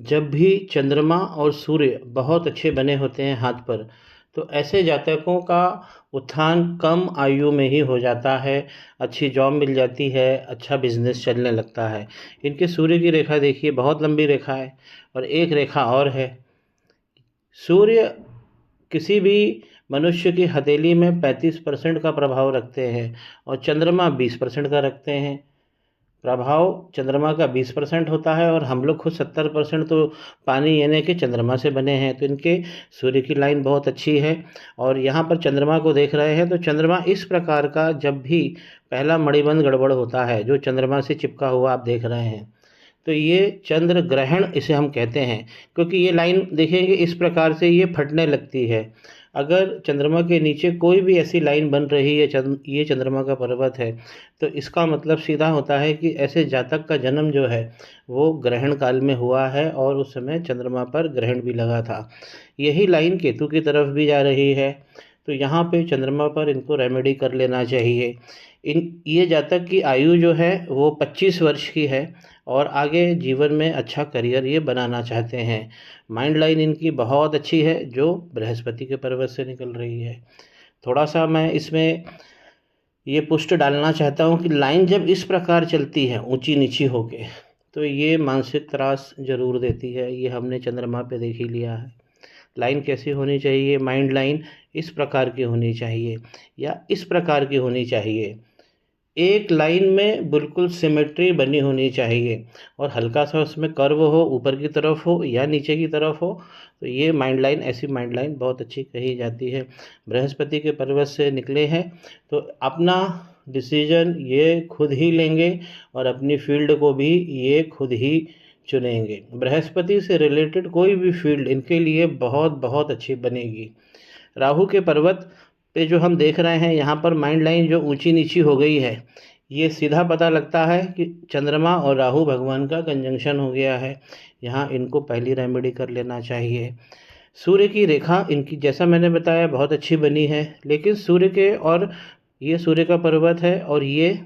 जब भी चंद्रमा और सूर्य बहुत अच्छे बने होते हैं हाथ पर, तो ऐसे जातकों का उत्थान कम आयु में ही हो जाता है। अच्छी जॉब मिल जाती है, अच्छा बिजनेस चलने लगता है। इनके सूर्य की रेखा देखिए, बहुत लंबी रेखा है। और एक रेखा और है, सूर्य किसी भी मनुष्य की हथेली में 35% का प्रभाव रखते हैं और चंद्रमा 20% का रखते हैं। प्रभाव चंद्रमा का 20% होता है और हम लोग खुद 70% तो पानी यानी कि चंद्रमा से बने हैं। तो इनके सूर्य की लाइन बहुत अच्छी है। और यहाँ पर चंद्रमा को देख रहे हैं तो चंद्रमा इस प्रकार का, जब भी पहला मणिबंध गड़बड़ होता है जो चंद्रमा से चिपका हुआ आप देख रहे हैं, तो ये चंद्र ग्रहण इसे हम कहते हैं। क्योंकि ये लाइन देखेंगे इस प्रकार से ये फटने लगती है। अगर चंद्रमा के नीचे कोई भी ऐसी लाइन बन रही है, ये चंद्रमा का पर्वत है, तो इसका मतलब सीधा होता है कि ऐसे जातक का जन्म जो है वो ग्रहण काल में हुआ है और उस समय चंद्रमा पर ग्रहण भी लगा था। यही लाइन केतु की तरफ भी जा रही है। तो यहाँ पे चंद्रमा पर इनको रेमेडी कर लेना चाहिए। ये जातक की आयु जो है वो 25 वर्ष की है और आगे जीवन में अच्छा करियर ये बनाना चाहते हैं। माइंड लाइन इनकी बहुत अच्छी है जो बृहस्पति के पर्वत से निकल रही है। थोड़ा सा मैं इसमें ये पुष्ट डालना चाहता हूँ कि लाइन जब इस प्रकार चलती है ऊंची नीची होके, तो ये मानसिक त्रास जरूर देती है। ये हमने चंद्रमा पे देख ही लिया है। लाइन कैसी होनी चाहिए? माइंड लाइन इस प्रकार की होनी चाहिए या इस प्रकार की होनी चाहिए। एक लाइन में बिल्कुल सिमेट्री बनी होनी चाहिए और हल्का सा उसमें कर्व हो, ऊपर की तरफ हो या नीचे की तरफ हो। तो ये माइंड लाइन, ऐसी माइंड लाइन बहुत अच्छी कही जाती है। बृहस्पति के पर्वत से निकले हैं तो अपना डिसीजन ये खुद ही लेंगे और अपनी फील्ड को भी ये खुद ही चुनेंगे। बृहस्पति से रिलेटेड कोई भी फील्ड इनके लिए बहुत बहुत अच्छी बनेगी। राहु के पर्वत पे जो हम देख रहे हैं, यहाँ पर माइंड लाइन जो ऊंची नीची हो गई है, ये सीधा पता लगता है कि चंद्रमा और राहु भगवान का कंजंक्शन हो गया है। यहाँ इनको पहली रेमेडी कर लेना चाहिए। सूर्य की रेखा इनकी जैसा मैंने बताया बहुत अच्छी बनी है, लेकिन सूर्य के, और ये सूर्य का पर्वत है और ये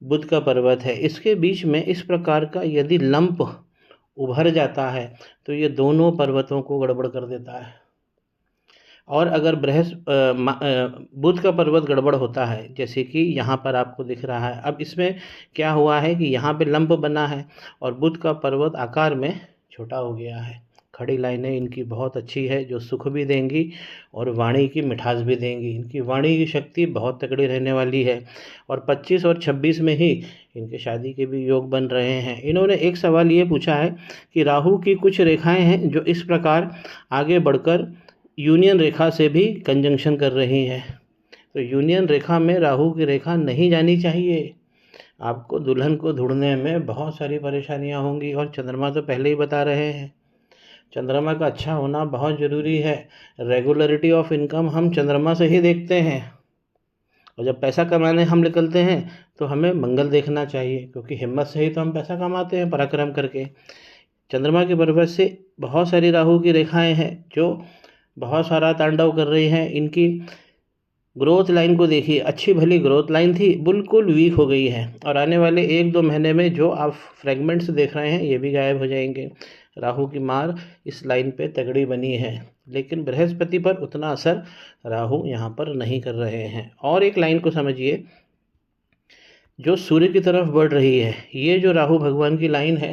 बुध का पर्वत है, इसके बीच में इस प्रकार का यदि लंप उभर जाता है तो ये दोनों पर्वतों को गड़बड़ कर देता है। और अगर बुध का पर्वत गड़बड़ होता है, जैसे कि यहाँ पर आपको दिख रहा है, अब इसमें क्या हुआ है कि यहाँ पे लंप बना है और बुध का पर्वत आकार में छोटा हो गया है। खड़ी लाइनें इनकी बहुत अच्छी है जो सुख भी देंगी और वाणी की मिठास भी देंगी। इनकी वाणी की शक्ति बहुत तगड़ी रहने वाली है और 25 और 26 में ही इनके शादी के भी योग बन रहे हैं। इन्होंने एक सवाल ये पूछा है कि राहु की कुछ रेखाएं हैं जो इस प्रकार आगे बढ़कर यूनियन रेखा से भी कंजंक्शन कर रही है। तो यूनियन रेखा में राहु की रेखा नहीं जानी चाहिए। आपको दुल्हन को ढूंढने में बहुत सारी परेशानियां होंगी और चंद्रमा तो पहले ही बता रहे हैं, चंद्रमा का अच्छा होना बहुत ज़रूरी है। रेगुलरिटी ऑफ इनकम हम चंद्रमा से ही देखते हैं और जब पैसा कमाने हम निकलते हैं तो हमें मंगल देखना चाहिए, क्योंकि हिम्मत से ही तो हम पैसा कमाते हैं, पराक्रम करके। चंद्रमा के पर्वत से बहुत सारी राहु की रेखाएं हैं जो बहुत सारा तांडव कर रही हैं। इनकी ग्रोथ लाइन को देखिए, अच्छी भली ग्रोथ लाइन थी, बिल्कुल वीक हो गई है और आने वाले 1-2 महीने में जो आप फ्रेगमेंट्स देख रहे हैं ये भी गायब हो जाएंगे। राहु की मार इस लाइन पे तगड़ी बनी है, लेकिन बृहस्पति पर उतना असर राहु यहाँ पर नहीं कर रहे हैं। और एक लाइन को समझिए जो सूर्य की तरफ बढ़ रही है, ये जो राहु भगवान की लाइन है,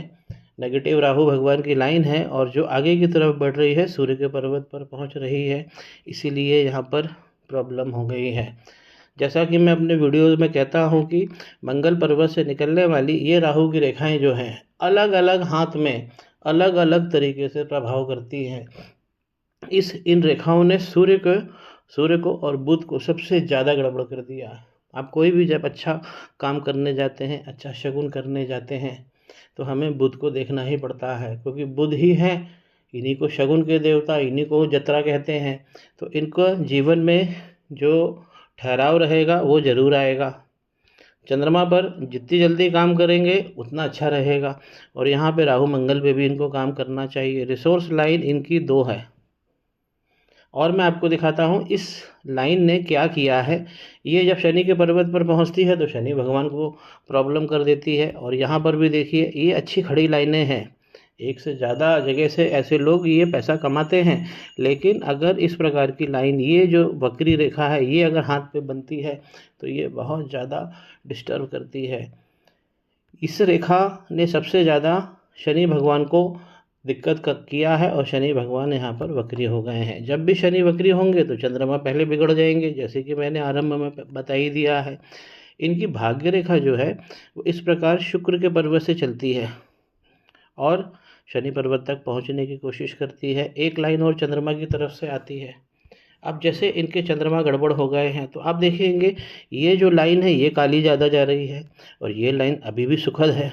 नेगेटिव राहु भगवान की लाइन है, और जो आगे की तरफ बढ़ रही है सूर्य के पर्वत पर पहुंच रही है, इसीलिए यहाँ पर प्रॉब्लम हो गई है। जैसा कि मैं अपने वीडियो में कहता हूँ कि मंगल पर्वत से निकलने वाली ये राहु की रेखाएं जो हैं अलग अलग हाथ में अलग अलग तरीके से प्रभाव करती हैं। इन रेखाओं ने सूर्य को और बुध को सबसे ज़्यादा गड़बड़ कर दिया। आप कोई भी जब अच्छा काम करने जाते हैं, अच्छा शगुन करने जाते हैं, तो हमें बुध को देखना ही पड़ता है, क्योंकि बुध ही है, इन्हीं को शगुन के देवता, इन्हीं को जतरा कहते हैं। तो इनको जीवन में जो ठहराव रहेगा वो ज़रूर आएगा। चंद्रमा पर जितनी जल्दी काम करेंगे उतना अच्छा रहेगा और यहाँ पे राहु मंगल पे भी इनको काम करना चाहिए। रिसोर्स लाइन इनकी 2 है और मैं आपको दिखाता हूँ इस लाइन ने क्या किया है। ये जब शनि के पर्वत पर पहुँचती है तो शनि भगवान को प्रॉब्लम कर देती है। और यहाँ पर भी देखिए ये अच्छी खड़ी लाइनें हैं, एक से ज़्यादा जगह से ऐसे लोग ये पैसा कमाते हैं, लेकिन अगर इस प्रकार की लाइन, ये जो वक्री रेखा है, ये अगर हाथ पे बनती है तो ये बहुत ज़्यादा डिस्टर्ब करती है। इस रेखा ने सबसे ज़्यादा शनि भगवान को दिक्कत किया है और शनि भगवान यहाँ पर वक्री हो गए हैं। जब भी शनि वक्री होंगे तो चंद्रमा पहले बिगड़ जाएंगे, जैसे कि मैंने आरंभ में बता ही दिया है। इनकी भाग्य रेखा जो है वो इस प्रकार शुक्र के पर्वत से चलती है और शनि पर्वत तक पहुँचने की कोशिश करती है। एक लाइन और चंद्रमा की तरफ से आती है। अब जैसे इनके चंद्रमा गड़बड़ हो गए हैं तो आप देखेंगे ये जो लाइन है ये काली ज़्यादा जा रही है और ये लाइन अभी भी सुखद है।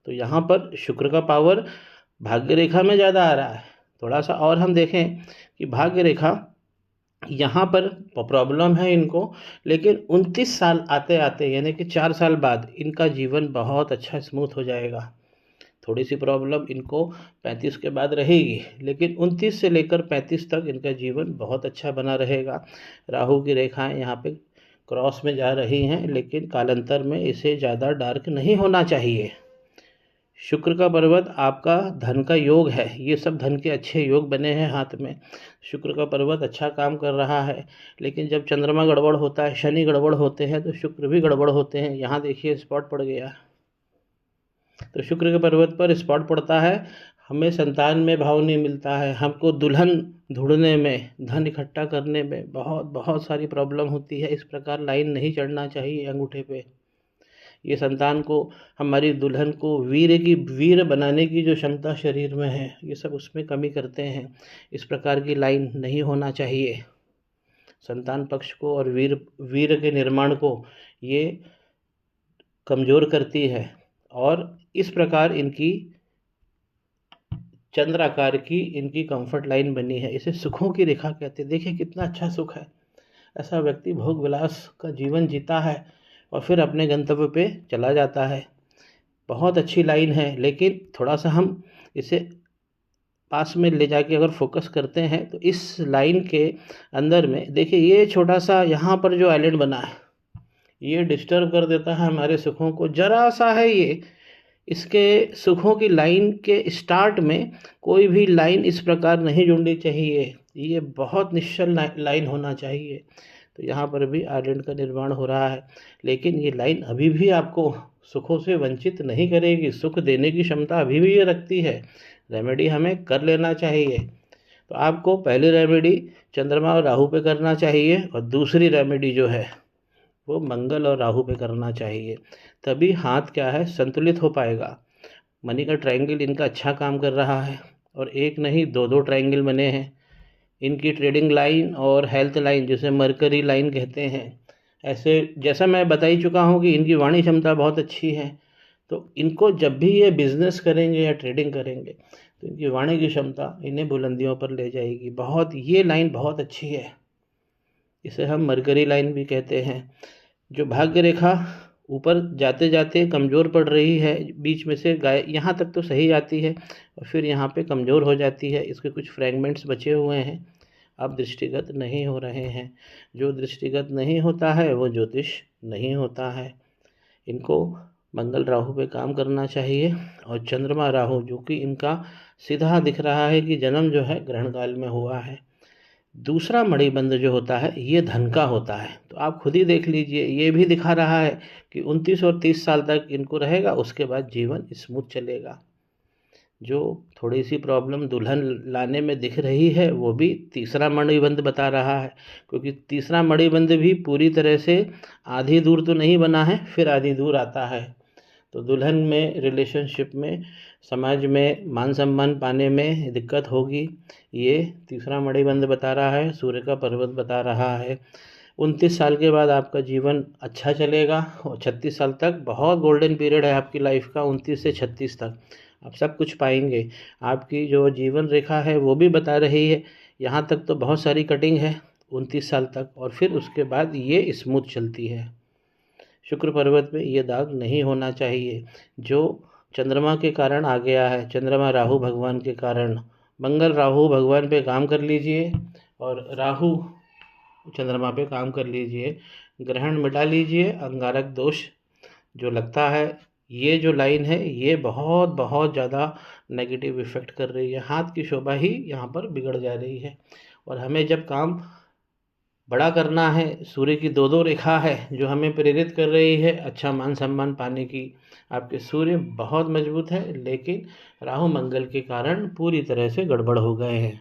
तो यहाँ पर शुक्र का पावर भाग्य रेखा में ज़्यादा आ रहा है। थोड़ा सा और हम देखें कि भाग्य रेखा यहाँ पर प्रॉब्लम है इनको, लेकिन 29 साल आते आते यानी कि 4 साल बाद इनका जीवन बहुत अच्छा स्मूथ हो जाएगा। थोड़ी सी प्रॉब्लम इनको 35 के बाद रहेगी, लेकिन 29 से लेकर 35 तक इनका जीवन बहुत अच्छा बना रहेगा। राहु की रेखाएं यहाँ पे क्रॉस में जा रही हैं, लेकिन कालांतर में इसे ज़्यादा डार्क नहीं होना चाहिए। शुक्र का पर्वत आपका धन का योग है, ये सब धन के अच्छे योग बने हैं हाथ में। शुक्र का पर्वत अच्छा काम कर रहा है, लेकिन जब चंद्रमा गड़बड़ होता है, शनि गड़बड़ होते हैं तो शुक्र भी गड़बड़ होते हैं। यहाँ देखिए स्पॉट पड़ गया, तो शुक्र के पर्वत पर स्पॉट पड़ता है, हमें संतान में भाव नहीं मिलता है, हमको दुल्हन ढूंढने में, धन इकट्ठा करने में बहुत बहुत सारी प्रॉब्लम होती है। इस प्रकार लाइन नहीं चढ़ना चाहिए अंगूठे पे। ये संतान को, हमारी दुल्हन को वीर बनाने की जो क्षमता शरीर में है, ये सब उसमें कमी करते हैं। इस प्रकार की लाइन नहीं होना चाहिए। संतान पक्ष को और वीर के निर्माण को ये कमज़ोर करती है। और इस प्रकार इनकी चंद्राकार की इनकी कंफर्ट लाइन बनी है। इसे सुखों की रेखा कहते हैं। देखिए कितना अच्छा सुख है। ऐसा व्यक्ति भोग विलास का जीवन जीता है और फिर अपने गंतव्य पे चला जाता है। बहुत अच्छी लाइन है, लेकिन थोड़ा सा हम इसे पास में ले जाके अगर फोकस करते हैं तो इस लाइन के अंदर में देखिए ये छोटा सा यहाँ पर जो आइलैंड बना है, ये डिस्टर्ब कर देता है हमारे सुखों को। जरा सा है ये, इसके सुखों की लाइन के स्टार्ट में कोई भी लाइन इस प्रकार नहीं जुड़नी चाहिए। ये बहुत निश्चल लाइन होना चाहिए। तो यहाँ पर भी आइलैंड का निर्माण हो रहा है, लेकिन ये लाइन अभी भी आपको सुखों से वंचित नहीं करेगी। सुख देने की क्षमता अभी भी ये रखती है। रेमेडी हमें कर लेना चाहिए। तो आपको पहली रेमेडी चंद्रमा और राहु पे करना चाहिए और दूसरी रेमेडी जो है वो मंगल और राहु पे करना चाहिए। तभी हाथ क्या है संतुलित हो पाएगा। मनी का ट्रायंगल इनका अच्छा काम कर रहा है और एक नहीं दो दो ट्रायंगल बने हैं। इनकी ट्रेडिंग लाइन और हेल्थ लाइन, जिसे मरकरी लाइन कहते हैं, ऐसे जैसा मैं बता ही चुका हूँ कि इनकी वाणी क्षमता बहुत अच्छी है। तो इनको जब भी ये बिजनेस करेंगे या ट्रेडिंग करेंगे तो इनकी वाणी की क्षमता इन्हें बुलंदियों पर ले जाएगी। बहुत ये लाइन बहुत अच्छी है, इसे हम मरकरी लाइन भी कहते हैं। जो भाग्य रेखा ऊपर जाते जाते कमज़ोर पड़ रही है, बीच में से गाय यहाँ तक तो सही जाती है और फिर यहाँ पे कमज़ोर हो जाती है। इसके कुछ फ्रैगमेंट्स बचे हुए हैं, अब दृष्टिगत नहीं हो रहे हैं। जो दृष्टिगत नहीं होता है वो ज्योतिष नहीं होता है। इनको मंगल राहु पे काम करना चाहिए और चंद्रमा राहु, जो कि इनका सीधा दिख रहा है कि जन्म जो है ग्रहण काल में हुआ है। दूसरा मणिबंध जो होता है ये धन का होता है। तो आप खुद ही देख लीजिए, ये भी दिखा रहा है कि 29 और 30 साल तक इनको रहेगा, उसके बाद जीवन स्मूथ चलेगा। जो थोड़ी सी प्रॉब्लम दुल्हन लाने में दिख रही है वो भी तीसरा मणिबंध बता रहा है, क्योंकि तीसरा मणिबंध भी पूरी तरह से आधी दूर तो नहीं बना है, फिर आधी दूर आता है। तो दुल्हन में, रिलेशनशिप में, समाज में मान सम्मान पाने में दिक्कत होगी। ये तीसरा मणिबंध बता रहा है, सूर्य का पर्वत बता रहा है। 29 साल के बाद आपका जीवन अच्छा चलेगा और 36 साल तक बहुत गोल्डन पीरियड है आपकी लाइफ का। 29 से 36 तक आप सब कुछ पाएंगे। आपकी जो जीवन रेखा है वो भी बता रही है, यहाँ तक तो बहुत सारी कटिंग है 29 साल तक, और फिर उसके बाद ये स्मूथ चलती है। शुक्र पर्वत पे ये दाग नहीं होना चाहिए जो चंद्रमा के कारण आ गया है। चंद्रमा राहु भगवान के कारण, मंगल राहु भगवान पे काम कर लीजिए और राहु चंद्रमा पे काम कर लीजिए। ग्रहण मिटा लीजिए, अंगारक दोष जो लगता है ये जो लाइन है ये बहुत बहुत ज़्यादा नेगेटिव इफ़ेक्ट कर रही है। हाथ की शोभा ही यहाँ पर बिगड़ जा रही है। और हमें जब काम बड़ा करना है, सूर्य की दो दो रेखा है जो हमें प्रेरित कर रही है अच्छा मान सम्मान पाने की। आपके सूर्य बहुत मजबूत है, लेकिन राहु मंगल के कारण पूरी तरह से गड़बड़ हो गए हैं।